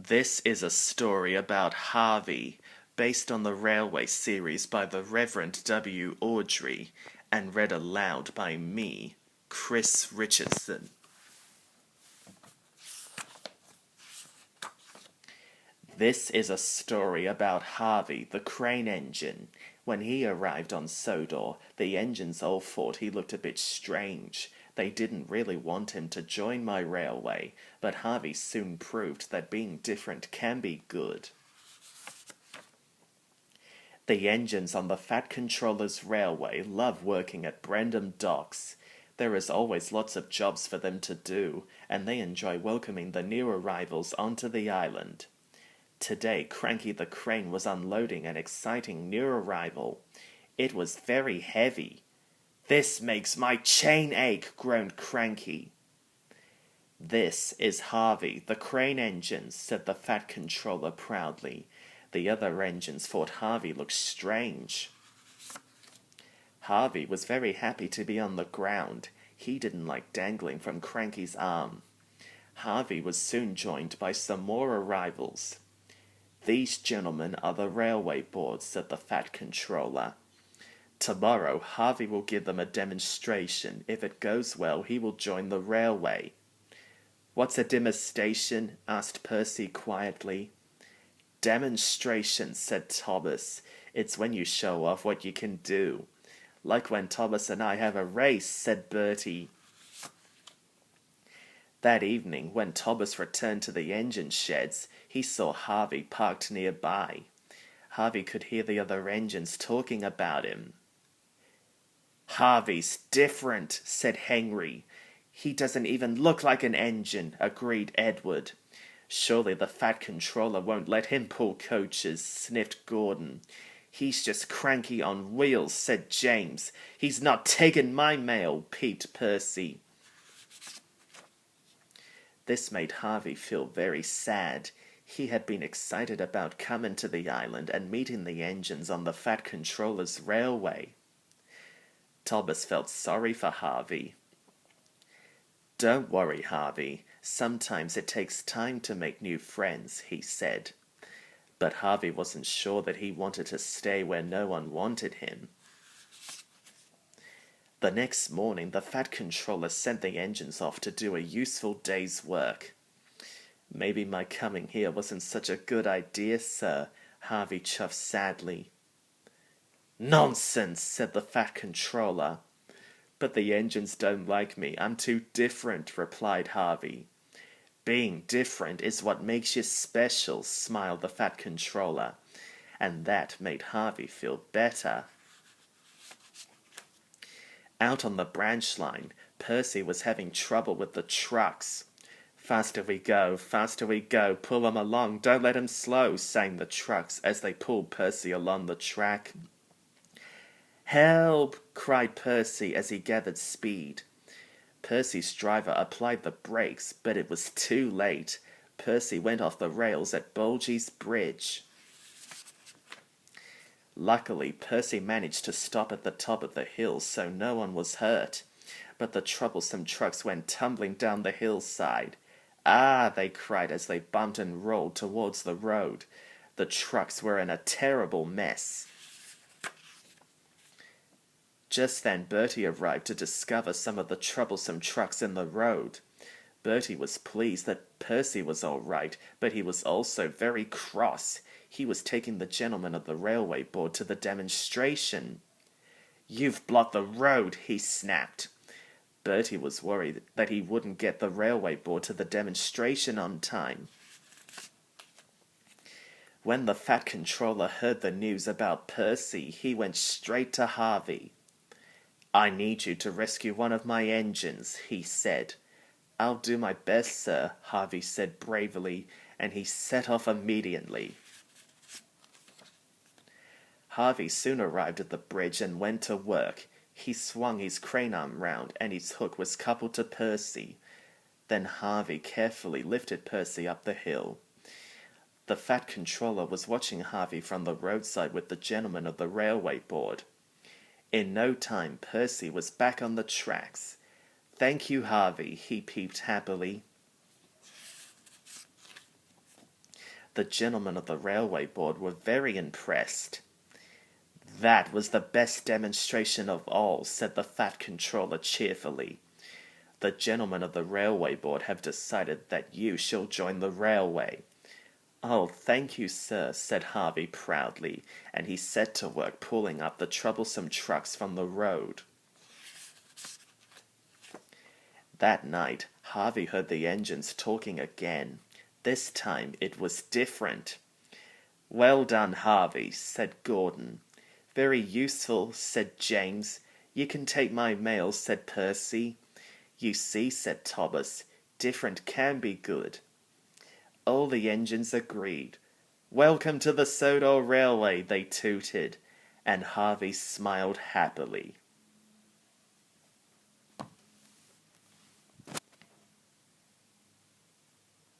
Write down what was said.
This is a story about Harvey, based on the railway series by the Reverend W. Awdry, and read aloud by me, Chris Richardson. This is a story about Harvey, the crane engine. When he arrived on Sodor, the engines all thought he looked a bit strange. They didn't really want him to join my railway, but Harvey soon proved that being different can be good. The engines on the Fat Controller's railway love working at Brendam Docks. There is always lots of jobs for them to do, and they enjoy welcoming the new arrivals onto the island. Today, Cranky the Crane was unloading an exciting new arrival. It was very heavy. "This makes my chain ache," groaned Cranky. "This is Harvey, the crane engine," said the Fat Controller proudly. The other engines thought Harvey looked strange. Harvey was very happy to be on the ground. He didn't like dangling from Cranky's arm. Harvey was soon joined by some more arrivals. "These gentlemen are the railway board," said the Fat Controller. "Tomorrow, Harvey will give them a demonstration. If it goes well, he will join the railway." "What's a demonstration?" asked Percy quietly. "Demonstration," said Thomas. "It's when you show off what you can do." "Like when Thomas and I have a race," said Bertie. That evening, when Thomas returned to the engine sheds, he saw Harvey parked nearby. Harvey could hear the other engines talking about him. "Harvey's different," said Henry. "He doesn't even look like an engine," agreed Edward. "Surely the Fat Controller won't let him pull coaches," sniffed Gordon. "He's just Cranky on wheels," said James. "He's not taken my mail," peeped Percy. This made Harvey feel very sad. He had been excited about coming to the island and meeting the engines on the Fat Controller's railway. Thomas felt sorry for Harvey. "Don't worry, Harvey. Sometimes it takes time to make new friends," he said. But Harvey wasn't sure that he wanted to stay where no one wanted him. The next morning, the Fat Controller sent the engines off to do a useful day's work. "Maybe my coming here wasn't such a good idea, sir," Harvey chuffed sadly. "Nonsense," said the Fat Controller. "But the engines don't like me. I'm too different," replied Harvey. "Being different is what makes you special," smiled the Fat Controller. And that made Harvey feel better. Out on the branch line, Percy was having trouble with the trucks. Faster we go, pull 'em along, don't let 'em slow," sang the trucks as they pulled Percy along the track. "Help!" cried Percy as he gathered speed. Percy's driver applied the brakes, but it was too late. Percy went off the rails at Bulgy's Bridge. Luckily, Percy managed to stop at the top of the hill, so no one was hurt. But the troublesome trucks went tumbling down the hillside. "Ah!" they cried as they bumped and rolled towards the road. The trucks were in a terrible mess. Just then Bertie arrived to discover some of the troublesome trucks in the road. Bertie was pleased that Percy was all right, but he was also very cross. He was taking the gentleman of the railway board to the demonstration. "You've blocked the road," he snapped. Bertie was worried that he wouldn't get the railway board to the demonstration on time. When the Fat Controller heard the news about Percy, he went straight to Harvey. "I need you to rescue one of my engines," he said. "I'll do my best, sir," Harvey said bravely, and he set off immediately. Harvey soon arrived at the bridge and went to work. He swung his crane arm round, and his hook was coupled to Percy. Then Harvey carefully lifted Percy up the hill. The Fat Controller was watching Harvey from the roadside with the gentleman of the railway board. In no time, Percy was back on the tracks. "Thank you, Harvey," he peeped happily. The gentlemen of the railway board were very impressed. "That was the best demonstration of all," said the Fat Controller cheerfully. "The gentlemen of the railway board have decided that you shall join the railway." "Oh, thank you, sir," said Harvey proudly, and he set to work pulling up the troublesome trucks from the road. That night, Harvey heard the engines talking again. This time it was different. "Well done, Harvey," said Gordon. "Very useful," said James. "You can take my mail," said Percy. "You see," said Thomas, "different can be good." All the engines agreed. "Welcome to the Sodor Railway," they tooted, and Harvey smiled happily.